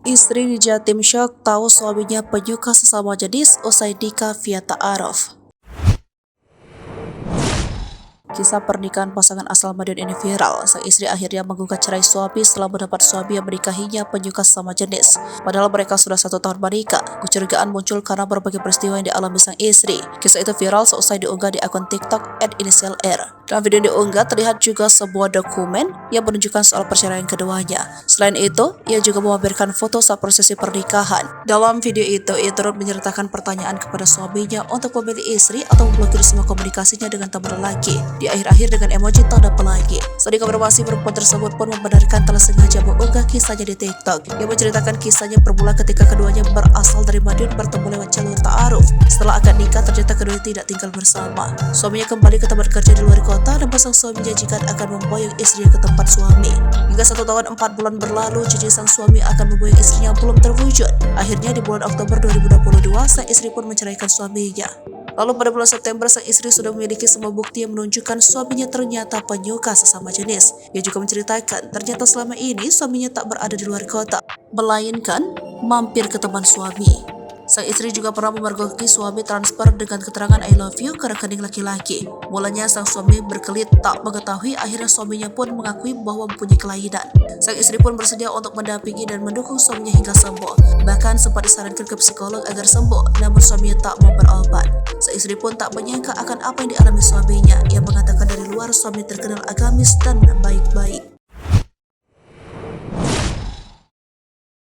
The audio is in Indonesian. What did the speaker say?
Istri di Jatim syok tahu suaminya penyuka sesama jenis usai nikah via ta'aruf. Kisah pernikahan pasangan asal Madiun ini viral. Sang istri akhirnya menggugat cerai suami setelah mendapat suami yang menikahinya penyuka sesama jenis. Padahal mereka sudah 1 tahun menikah. Kecurigaan muncul karena berbagai peristiwa yang dialami sang istri. Kisah itu viral seusai diunggah di akun TikTok @initialr. Dalam video yang diunggah terlihat juga sebuah dokumen yang menunjukkan soal perceraian keduanya. Selain itu, ia juga memamerkan foto saat prosesi pernikahan. Dalam video itu, ia turut menyertakan pertanyaan kepada suaminya untuk memilih istri atau memblokir semua komunikasinya dengan teman lelaki. Di akhir-akhir dengan emoji tanda pelangi. Saat dikonfirmasi, perempuan tersebut pun membenarkan telah sengaja mengunggah kisahnya di TikTok. Ia menceritakan kisahnya bermula ketika keduanya berasal dari Madiun bertemu lewat jalur ta'aruf. Setelah akad nikah, ternyata keduanya tidak tinggal bersama. Suaminya kembali ke tempat kerja di luar kota dan sang suami menjanjikan akan memboyong istrinya ke tempat suami. Hingga 1 tahun 4 bulan berlalu, janji sang suami akan memboyong istrinya belum terwujud. Akhirnya di bulan Oktober 2022, sang istri pun menceraikan suaminya. Lalu pada bulan September, sang istri sudah memiliki semua bukti yang menunjukkan suaminya ternyata penyuka sesama jenis. Ia juga menceritakan ternyata selama ini suaminya tak berada di luar kota, melainkan mampir ke teman suami. Sang istri juga pernah memergoki suami transfer dengan keterangan I love you ke rekening laki-laki. Mulanya sang suami berkelit tak mengetahui, akhirnya suaminya pun mengakui bahwa mempunyai kelainan. Sang istri pun bersedia untuk mendampingi dan mendukung suaminya hingga sembuh. Bahkan sempat disarankan ke psikolog agar sembuh, namun suaminya tak mau berobat. Sang istri pun tak menyangka akan apa yang dialami suaminya. Ia mengatakan dari luar suami terkenal agamis dan baik-baik.